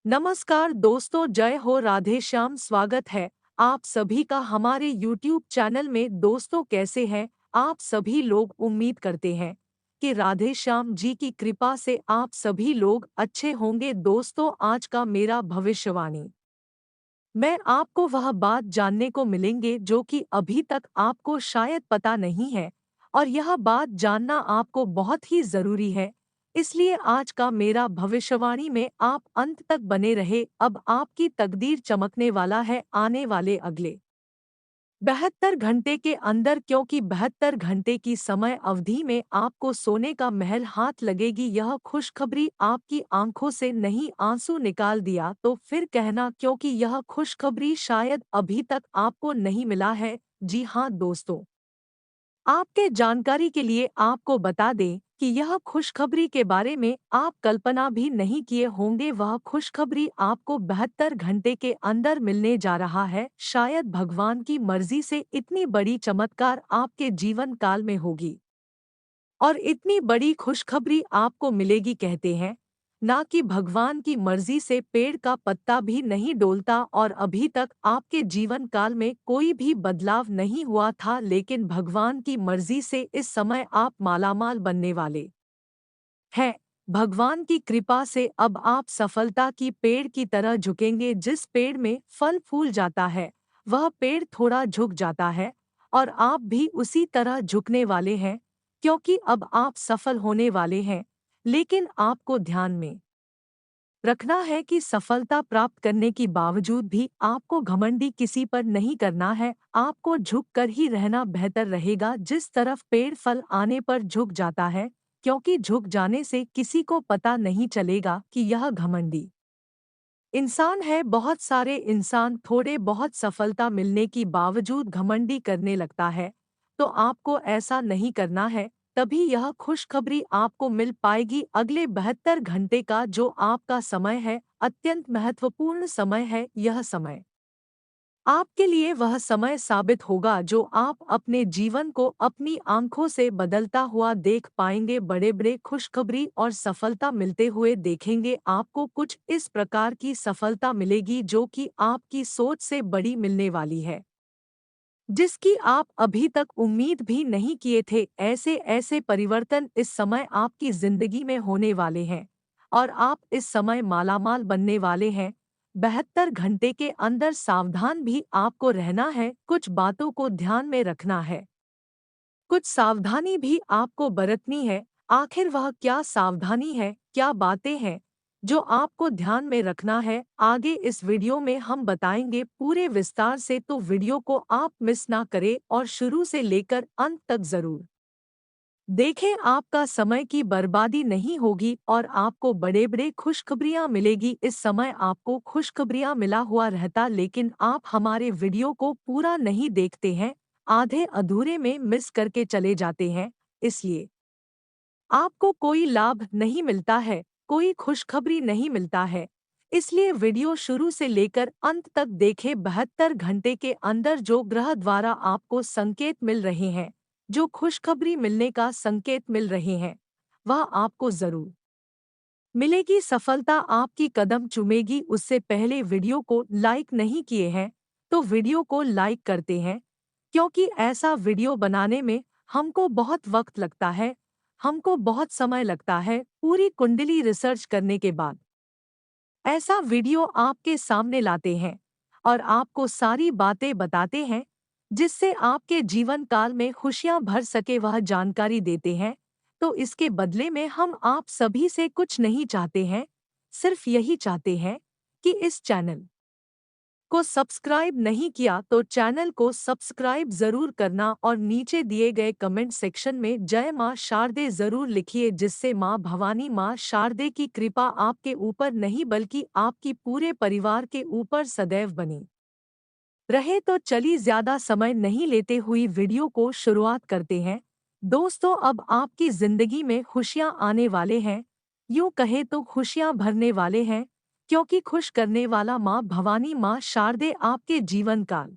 नमस्कार दोस्तों, जय हो, राधे श्याम। स्वागत है आप सभी का हमारे YouTube चैनल में। दोस्तों, कैसे हैं आप सभी लोग? उम्मीद करते हैं कि राधे श्याम जी की कृपा से आप सभी लोग अच्छे होंगे। दोस्तों, आज का मेरा भविष्यवाणी, मैं आपको वह बात जानने को मिलेंगे जो कि अभी तक आपको शायद पता नहीं है, और यह बात जानना आपको बहुत ही जरूरी है। इसलिए आज का मेरा भविष्यवाणी में आप अंत तक बने रहे। अब आपकी तकदीर चमकने वाला है आने वाले अगले 72 घंटे के अंदर, क्योंकि 72 घंटे की समय अवधि में आपको सोने का महल हाथ लगेगी। यह खुशखबरी आपकी आंखों से नहीं आंसू निकाल दिया तो फिर कहना, क्योंकि यह खुशखबरी शायद अभी तक आपको नहीं मिला है। जी हाँ दोस्तों, आपके जानकारी के लिए आपको बता दें कि यह खुशखबरी के बारे में आप कल्पना भी नहीं किए होंगे। वह खुशखबरी आपको 72 घंटे के अंदर मिलने जा रहा है। शायद भगवान की मर्जी से इतनी बड़ी चमत्कार आपके जीवन काल में होगी, और इतनी बड़ी खुशखबरी आपको मिलेगी। कहते हैं ना कि भगवान की मर्जी से पेड़ का पत्ता भी नहीं डोलता, और अभी तक आपके जीवन काल में कोई भी बदलाव नहीं हुआ था, लेकिन भगवान की मर्जी से इस समय आप मालामाल बनने वाले हैं। भगवान की कृपा से अब आप सफलता की पेड़ की तरह झुकेंगे। जिस पेड़ में फल फूल जाता है वह पेड़ थोड़ा झुक जाता है, और आप भी उसी तरह झुकने वाले हैं, क्योंकि अब आप सफल होने वाले हैं। लेकिन आपको ध्यान में रखना है कि सफलता प्राप्त करने के बावजूद भी आपको घमंडी किसी पर नहीं करना है। आपको झुक कर ही रहना बेहतर रहेगा। जिस तरफ पेड़ फल आने पर झुक जाता है, क्योंकि झुक जाने से किसी को पता नहीं चलेगा कि यह घमंडी इंसान है। बहुत सारे इंसान थोड़े बहुत सफलता मिलने की बावजूद घमंडी करने लगता है, तो आपको ऐसा नहीं करना है। तभी यह खुशखबरी आपको मिल पाएगी। अगले 72 घंटे का जो आपका समय है, अत्यंत महत्वपूर्ण समय है। यह समय आपके लिए वह समय साबित होगा जो आप अपने जीवन को अपनी आंखों से बदलता हुआ देख पाएंगे। बड़े बड़े खुशखबरी और सफलता मिलते हुए देखेंगे। आपको कुछ इस प्रकार की सफलता मिलेगी जो कि आपकी सोच से बड़ी मिलने वाली है, जिसकी आप अभी तक उम्मीद भी नहीं किए थे। ऐसे ऐसे परिवर्तन इस समय आपकी जिंदगी में होने वाले हैं, और आप इस समय मालामाल बनने वाले हैं। 72 घंटे के अंदर सावधान भी आपको रहना है। कुछ बातों को ध्यान में रखना है, कुछ सावधानी भी आपको बरतनी है। आखिर वह क्या सावधानी है, क्या बातें हैं जो आपको ध्यान में रखना है, आगे इस वीडियो में हम बताएंगे पूरे विस्तार से। तो वीडियो को आप मिस ना करें और शुरू से लेकर अंत तक जरूर देखें। आपका समय की बर्बादी नहीं होगी और आपको बड़े बड़े खुशखबरियां मिलेगी। इस समय आपको खुशखबरियां मिला हुआ रहता, लेकिन आप हमारे वीडियो को पूरा नहीं देखते हैं, आधे अधूरे में मिस करके चले जाते हैं। इसलिए आपको कोई लाभ नहीं मिलता है, कोई खुशखबरी नहीं मिलता है। इसलिए वीडियो शुरू से लेकर अंत तक देखें। 72 घंटे के अंदर जो ग्रह द्वारा आपको संकेत मिल रहे हैं, जो खुशखबरी मिलने का संकेत मिल रहे हैं, वह आपको जरूर मिलेगी। सफलता आपकी कदम चूमेगी। उससे पहले वीडियो को लाइक नहीं किए हैं तो वीडियो को लाइक करते हैं, क्योंकि ऐसा वीडियो बनाने में हमको बहुत वक्त लगता है, हमको बहुत समय लगता है। पूरी कुंडली रिसर्च करने के बाद ऐसा वीडियो आपके सामने लाते हैं, और आपको सारी बातें बताते हैं जिससे आपके जीवन काल में खुशियां भर सके, वह जानकारी देते हैं। तो इसके बदले में हम आप सभी से कुछ नहीं चाहते हैं, सिर्फ यही चाहते हैं कि इस चैनल को सब्सक्राइब नहीं किया तो चैनल को सब्सक्राइब जरूर करना, और नीचे दिए गए कमेंट सेक्शन में जय मां शारदे जरूर लिखिए, जिससे मां भवानी मां शारदे की कृपा आपके ऊपर नहीं बल्कि आपकी पूरे परिवार के ऊपर सदैव बनी रहे। तो चलिए ज्यादा समय नहीं लेते हुई वीडियो को शुरुआत करते हैं। दोस्तों, अब आपकी जिंदगी में खुशियां आने वाले हैं, यूं कहे तो खुशियां भरने वाले हैं, क्योंकि खुश करने वाला माँ भवानी माँ शारदे आपके जीवन काल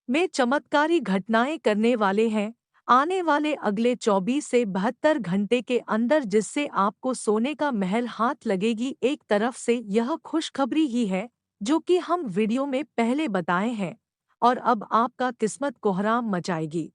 में चमत्कारी घटनाएं करने वाले हैं। आने वाले अगले 24 से 72 घंटे के अंदर, जिससे आपको सोने का महल हाथ लगेगी। एक तरफ से यह खुशखबरी ही है जो कि हम वीडियो में पहले बताए हैं, और अब आपका किस्मत कोहराम मचाएगी।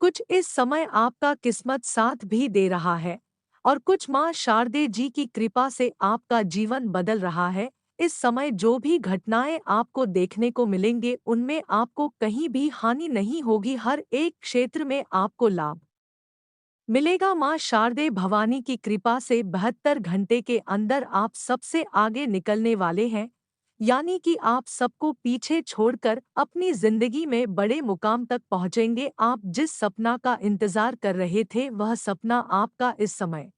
कुछ इस समय आपका किस्मत साथ भी दे रहा है, और कुछ माँ शारदे जी की कृपा से आपका जीवन बदल रहा है। इस समय जो भी घटनाएं आपको देखने को मिलेंगे, उनमें आपको कहीं भी हानि नहीं होगी, हर एक क्षेत्र में आपको लाभ मिलेगा। माँ शारदे भवानी की कृपा से 72 घंटे के अंदर आप सबसे आगे निकलने वाले हैं, यानी कि आप सबको पीछे छोड़कर अपनी जिंदगी में बड़े मुकाम तक पहुंचेंगे। आप जिस सपना का इंतजार कर रहे थे, वह सपना आपका इस समय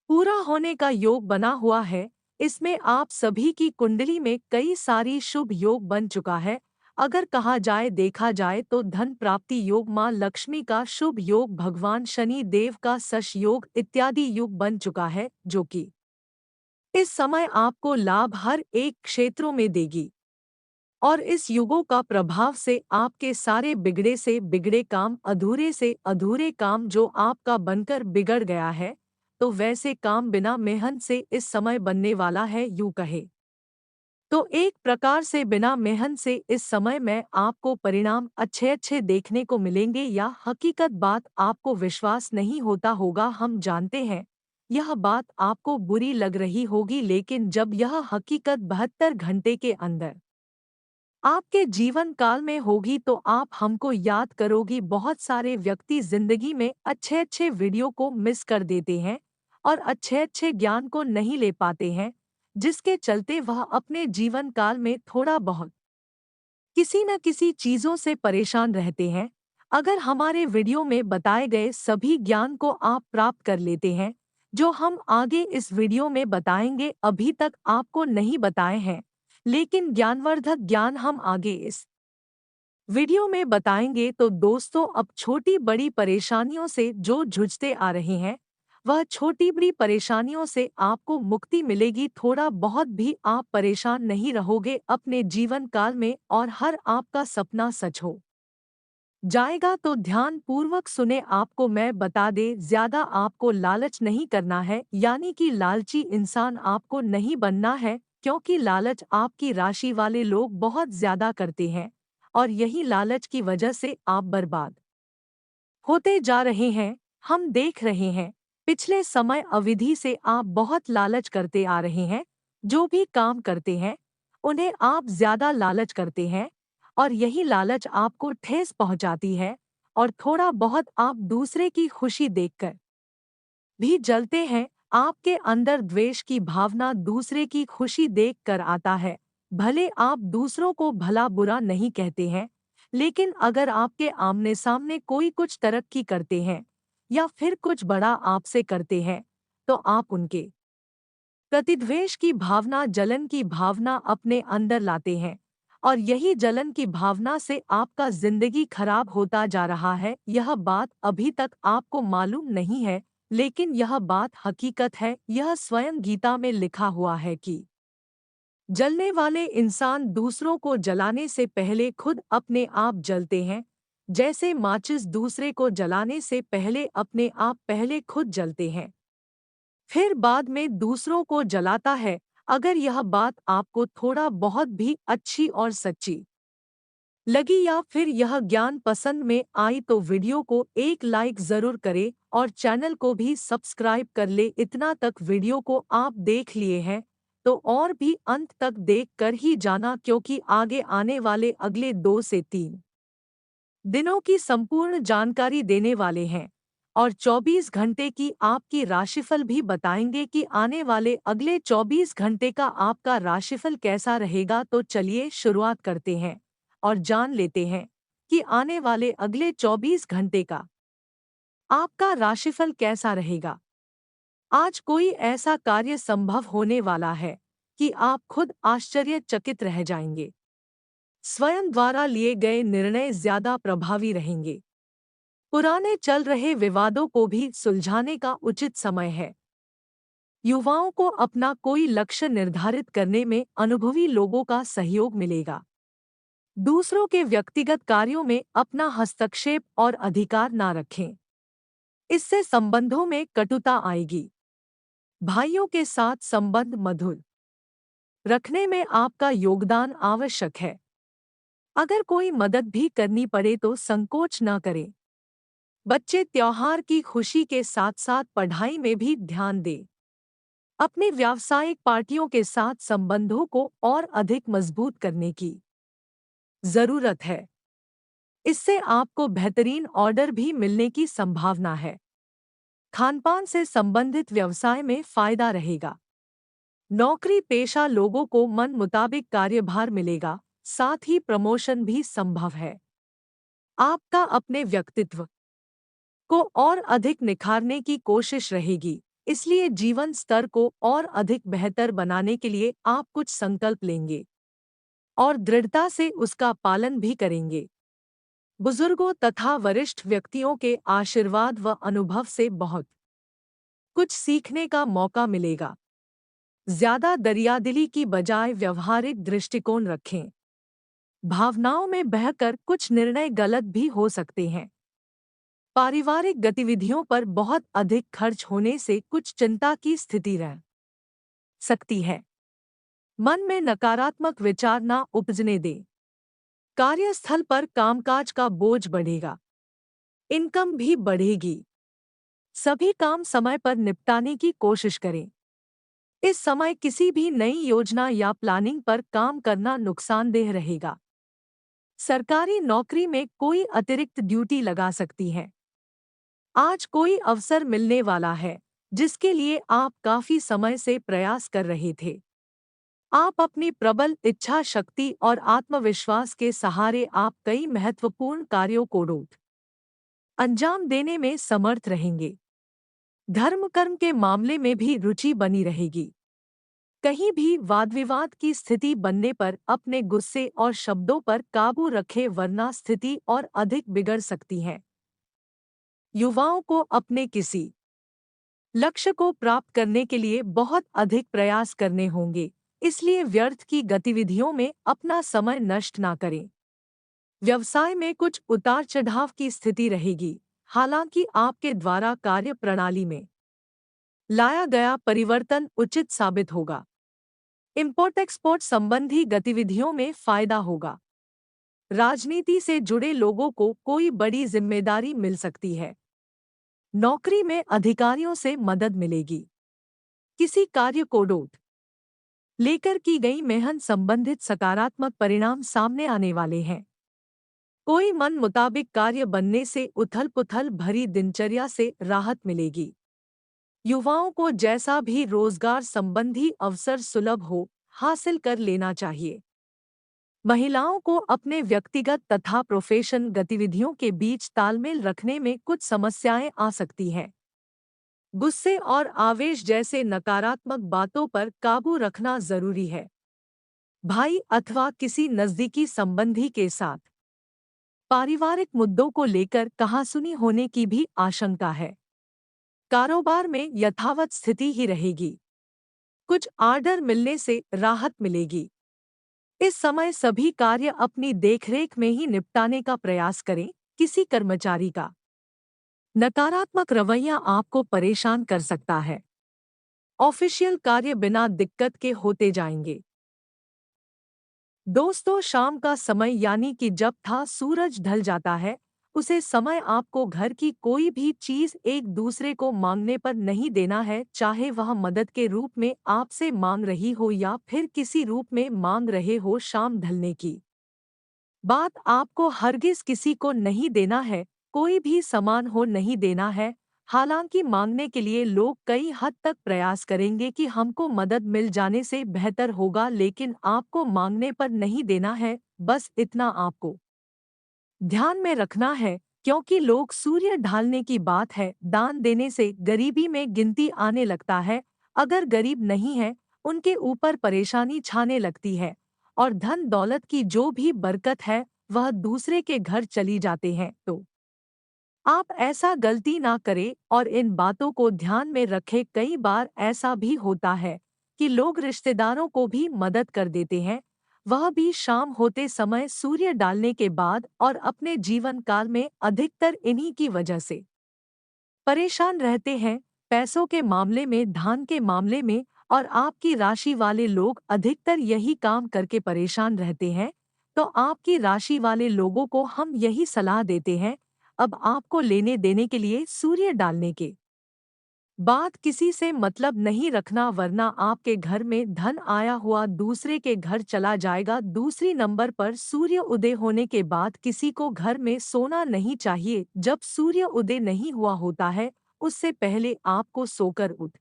पूरा होने का योग बना हुआ है। इसमें आप सभी की कुंडली में कई सारी शुभ योग बन चुका है। अगर कहा जाए, देखा जाए तो धन प्राप्ति योग, माँ लक्ष्मी का शुभ योग, भगवान शनि देव का शश योग इत्यादि योग बन चुका है, जो कि इस समय आपको लाभ हर एक क्षेत्रों में देगी। और इस युगों का प्रभाव से आपके सारे बिगड़े से बिगड़े काम, अधूरे से अधूरे काम जो आपका बनकर बिगड़ गया है, तो वैसे काम बिना मेहनत से इस समय बनने वाला है, यूं कहे तो एक प्रकार से बिना मेहनत से इस समय में आपको परिणाम अच्छे अच्छे देखने को मिलेंगे। या हकीकत बात आपको विश्वास नहीं होता होगा, हम जानते हैं यह बात आपको बुरी लग रही होगी, लेकिन जब यह हकीकत 72 घंटे के अंदर आपके जीवन काल में होगी तो आप हमको याद करोगी। बहुत सारे व्यक्ति जिंदगी में अच्छे अच्छे वीडियो को मिस कर देते हैं और अच्छे अच्छे ज्ञान को नहीं ले पाते हैं, जिसके चलते वह अपने जीवन काल में थोड़ा बहुत किसी न किसी चीजों से परेशान रहते हैं। अगर हमारे वीडियो में बताए गए सभी ज्ञान को आप प्राप्त कर लेते हैं, जो हम आगे इस वीडियो में बताएंगे, अभी तक आपको नहीं बताए हैं, लेकिन ज्ञानवर्धक ज्ञान हम आगे इस वीडियो में बताएंगे, तो दोस्तों अब छोटी बड़ी परेशानियों से जो जूझते आ रहे हैं, वह छोटी बड़ी परेशानियों से आपको मुक्ति मिलेगी। थोड़ा बहुत भी आप परेशान नहीं रहोगे अपने जीवन काल में, और हर आपका सपना सच हो जाएगा। तो ध्यान पूर्वक सुने, आपको मैं बता दे, ज्यादा आपको लालच नहीं करना है, यानी कि लालची इंसान आपको नहीं बनना है, क्योंकि लालच आपकी राशि वाले लोग बहुत ज्यादा करते हैं, और यही लालच की वजह से आप बर्बाद होते जा रहे हैं। हम देख रहे हैं पिछले समय अवधि से आप बहुत लालच करते आ रहे हैं, जो भी काम करते हैं उन्हें आप ज्यादा लालच करते हैं, और यही लालच आपको ठेस पहुंचाती है। और थोड़ा बहुत आप दूसरे की खुशी देखकर भी जलते हैं। आपके अंदर द्वेष की भावना दूसरे की खुशी देखकर आता है। भले आप दूसरों को भला बुरा नहीं कहते हैं, लेकिन अगर आपके आमने सामने कोई कुछ तरक्की करते हैं या फिर कुछ बड़ा आपसे करते हैं, तो आप उनके प्रतिद्वेष की भावना, जलन की भावना अपने अंदर लाते हैं, और यही जलन की भावना से आपका जिंदगी खराब होता जा रहा है। यह बात अभी तक आपको मालूम नहीं है, लेकिन यह बात हकीकत है। यह स्वयं गीता में लिखा हुआ है कि जलने वाले इंसान दूसरों को जलाने से पहले खुद अपने आप जलते हैं। जैसे माचिस दूसरे को जलाने से पहले अपने आप पहले खुद जलते हैं, फिर बाद में दूसरों को जलाता है। अगर यह बात आपको थोड़ा बहुत भी अच्छी और सच्ची लगी, या फिर यह ज्ञान पसंद में आई, तो वीडियो को एक लाइक जरूर करे और चैनल को भी सब्सक्राइब कर ले। इतना तक वीडियो को आप देख लिए हैं तो और भी अंत तक देख कर ही जाना, क्योंकि आगे आने वाले अगले 2 से 3 दिनों की संपूर्ण जानकारी देने वाले हैं, और 24 घंटे की आपकी राशिफल भी बताएंगे कि आने वाले अगले 24 घंटे का आपका राशिफल कैसा रहेगा। तो चलिए शुरुआत करते हैं और जान लेते हैं कि आने वाले अगले 24 घंटे का आपका राशिफल कैसा रहेगा। आज कोई ऐसा कार्य संभव होने वाला है कि आप खुद आश्चर्यचकित रह जाएंगे। स्वयं द्वारा लिए गए निर्णय ज्यादा प्रभावी रहेंगे। पुराने चल रहे विवादों को भी सुलझाने का उचित समय है। युवाओं को अपना कोई लक्ष्य निर्धारित करने में अनुभवी लोगों का सहयोग मिलेगा। दूसरों के व्यक्तिगत कार्यों में अपना हस्तक्षेप और अधिकार ना रखें। इससे संबंधों में कटुता आएगी। भाइयों के साथ संबंध मधुर रखने में आपका योगदान आवश्यक है। अगर कोई मदद भी करनी पड़े तो संकोच न करें। बच्चे त्योहार की खुशी के साथ साथ पढ़ाई में भी ध्यान दें। अपनी व्यावसायिक पार्टियों के साथ संबंधों को और अधिक मजबूत करने की जरूरत है। इससे आपको बेहतरीन ऑर्डर भी मिलने की संभावना है। खानपान से संबंधित व्यवसाय में फायदा रहेगा। नौकरी पेशा लोगों को मन मुताबिक कार्यभार मिलेगा, साथ ही प्रमोशन भी संभव है। आपका अपने व्यक्तित्व को और अधिक निखारने की कोशिश रहेगी, इसलिए जीवन स्तर को और अधिक बेहतर बनाने के लिए आप कुछ संकल्प लेंगे और दृढ़ता से उसका पालन भी करेंगे। बुजुर्गों तथा वरिष्ठ व्यक्तियों के आशीर्वाद व अनुभव से बहुत कुछ सीखने का मौका मिलेगा। ज्यादा दरियादिली की बजाय व्यवहारिक दृष्टिकोण रखें। भावनाओं में बहकर कुछ निर्णय गलत भी हो सकते हैं। पारिवारिक गतिविधियों पर बहुत अधिक खर्च होने से कुछ चिंता की स्थिति रह सकती है। मन में नकारात्मक विचार ना उपजने दें। कार्यस्थल पर कामकाज का बोझ बढ़ेगा। इनकम भी बढ़ेगी। सभी काम समय पर निपटाने की कोशिश करें। इस समय किसी भी नई योजना या प्लानिंग पर काम करना नुकसानदेह रहेगा। सरकारी नौकरी में कोई अतिरिक्त ड्यूटी लगा सकती है। आज कोई अवसर मिलने वाला है जिसके लिए आप काफी समय से प्रयास कर रहे थे। आप अपनी प्रबल इच्छा शक्ति और आत्मविश्वास के सहारे आप कई महत्वपूर्ण कार्यों को रोक अंजाम देने में समर्थ रहेंगे। धर्म कर्म के मामले में भी रुचि बनी रहेगी। कहीं भी वादविवाद की स्थिति बनने पर अपने गुस्से और शब्दों पर काबू रखें, वरना स्थिति और अधिक बिगड़ सकती है। युवाओं को अपने किसी लक्ष्य को प्राप्त करने के लिए बहुत अधिक प्रयास करने होंगे, इसलिए व्यर्थ की गतिविधियों में अपना समय नष्ट ना करें। व्यवसाय में कुछ उतार चढ़ाव की स्थिति रहेगी, हालांकि आपके द्वारा कार्य प्रणाली में लाया गया परिवर्तन उचित साबित होगा। इंपोर्ट एक्सपोर्ट संबंधी गतिविधियों में फायदा होगा। राजनीति से जुड़े लोगों को कोई बड़ी जिम्मेदारी मिल सकती है। नौकरी में अधिकारियों से मदद मिलेगी। किसी कार्य को रोक लेकर की गई मेहनत संबंधित सकारात्मक परिणाम सामने आने वाले हैं। कोई मन मुताबिक कार्य बनने से उथल पुथल भरी दिनचर्या से राहत मिलेगी। युवाओं को जैसा भी रोजगार संबंधी अवसर सुलभ हो, हासिल कर लेना चाहिए। महिलाओं को अपने व्यक्तिगत तथा प्रोफेशन गतिविधियों के बीच तालमेल रखने में कुछ समस्याएं आ सकती हैं। गुस्से और आवेश जैसे नकारात्मक बातों पर काबू रखना जरूरी है। भाई अथवा किसी नजदीकी संबंधी के साथ पारिवारिक मुद्दों को लेकर कहासुनी होने की भी आशंका है। कारोबार में यथावत स्थिति ही रहेगी। कुछ आर्डर मिलने से राहत मिलेगी। इस समय सभी कार्य अपनी देखरेख में ही निपटाने का प्रयास करें। किसी कर्मचारी का नकारात्मक रवैया आपको परेशान कर सकता है। ऑफिशियल कार्य बिना दिक्कत के होते जाएंगे। दोस्तों, शाम का समय यानी कि जब था सूरज ढल जाता है, उसे समय आपको घर की कोई भी चीज एक दूसरे को मांगने पर नहीं देना है, चाहे वह मदद के रूप में आपसे मांग रही हो या फिर किसी रूप में मांग रहे हो। शाम ढलने की बात आपको हरगिज किसी को नहीं देना है, कोई भी सामान हो नहीं देना है। हालांकि मांगने के लिए लोग कई हद तक प्रयास करेंगे कि हमको मदद मिल जाने से बेहतर होगा, लेकिन आपको मांगने पर नहीं देना है। बस इतना आपको ध्यान में रखना है, क्योंकि लोग सूर्य ढालने की बात है, दान देने से गरीबी में गिनती आने लगता है। अगर गरीब नहीं है, उनके ऊपर परेशानी छाने लगती है और धन दौलत की जो भी बरकत है वह दूसरे के घर चली जाते हैं। तो आप ऐसा गलती ना करें और इन बातों को ध्यान में रखें। कई बार ऐसा भी होता है कि लोग रिश्तेदारों को भी मदद कर देते हैं। वह भी शाम होते समय सूर्य डालने के बाद, और अपने जीवन काल में अधिकतर इन्हीं की वजह से परेशान रहते हैं। पैसों के मामले में, धन के मामले में, और आपकी राशि वाले लोग अधिकतर यही काम करके परेशान रहते हैं। तो आपकी राशि वाले लोगों को हम यही सलाह देते हैं, अब आपको लेने देने के लिए सूर्य डालने के बात किसी से मतलब नहीं रखना, वरना आपके घर में धन आया हुआ दूसरे के घर चला जाएगा। दूसरी नंबर पर, सूर्य उदय होने के बाद किसी को घर में सोना नहीं चाहिए। जब सूर्य उदय नहीं हुआ होता है, उससे पहले आपको सोकर उठ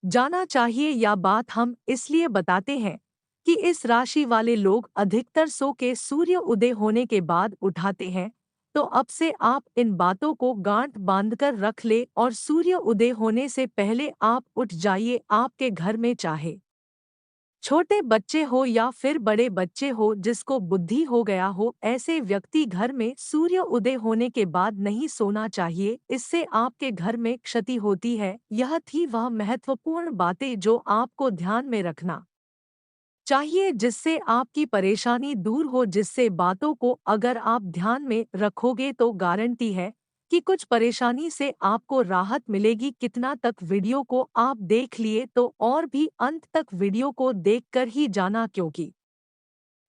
जाना चाहिए। या बात हम इसलिए बताते हैं कि इस राशि वाले लोग अधिकतर सो के सूर्य उदय होने के बाद उठाते हैं। तो अब से आप इन बातों को गांठ बांधकर रख ले, और सूर्य उदय होने से पहले आप उठ जाइए। आपके घर में चाहे छोटे बच्चे हो या फिर बड़े बच्चे हो, जिसको बुद्धि हो गया हो, ऐसे व्यक्ति घर में सूर्य उदय होने के बाद नहीं सोना चाहिए। इससे आपके घर में क्षति होती है। यह थी वह महत्वपूर्ण बातें जो आपको ध्यान में रखना चाहिए, जिससे आपकी परेशानी दूर हो। जिससे बातों को अगर आप ध्यान में रखोगे तो गारंटी है कि कुछ परेशानी से आपको राहत मिलेगी। कितना तक वीडियो को आप देख लिए, तो और भी अंत तक वीडियो को देखकर ही जाना, क्योंकि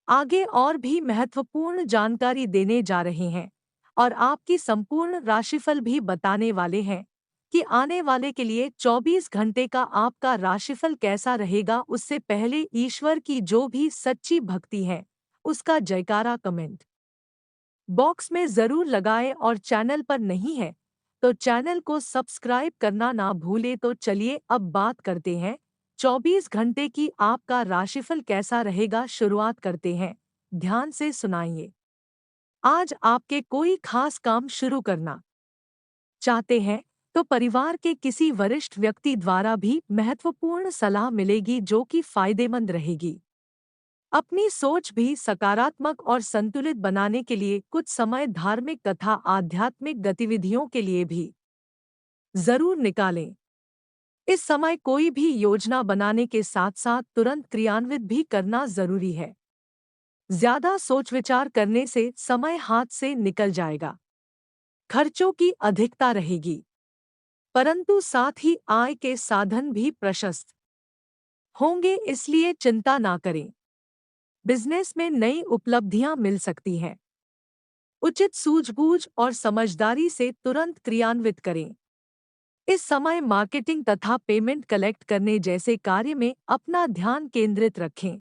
आगे और भी महत्वपूर्ण जानकारी देने जा रहे हैं, और आपकी संपूर्ण राशिफल भी बताने वाले हैं कि आने वाले के लिए 24 घंटे का आपका राशिफल कैसा रहेगा। उससे पहले ईश्वर की जो भी सच्ची भक्ति है, उसका जयकारा कमेंट बॉक्स में जरूर लगाएं, और चैनल पर नहीं है तो चैनल को सब्सक्राइब करना ना भूले। तो चलिए अब बात करते हैं 24 घंटे की आपका राशिफल कैसा रहेगा। शुरुआत करते हैं, ध्यान से सुनाइए। आज आपके कोई खास काम शुरू करना चाहते हैं तो परिवार के किसी वरिष्ठ व्यक्ति द्वारा भी महत्वपूर्ण सलाह मिलेगी, जो कि फायदेमंद रहेगी। अपनी सोच भी सकारात्मक और संतुलित बनाने के लिए कुछ समय धार्मिक तथा आध्यात्मिक गतिविधियों के लिए भी जरूर निकालें। इस समय कोई भी योजना बनाने के साथ साथ तुरंत क्रियान्वित भी करना जरूरी है। ज्यादा सोच विचार करने से समय हाथ से निकल जाएगा, खर्चों की अधिकता रहेगी, परंतु साथ ही आय के साधन भी प्रशस्त होंगे, इसलिए चिंता ना करें। बिजनेस में नई उपलब्धियां मिल सकती हैं। उचित सूझबूझ और समझदारी से तुरंत क्रियान्वित करें। इस समय मार्केटिंग तथा पेमेंट कलेक्ट करने जैसे कार्य में अपना ध्यान केंद्रित रखें।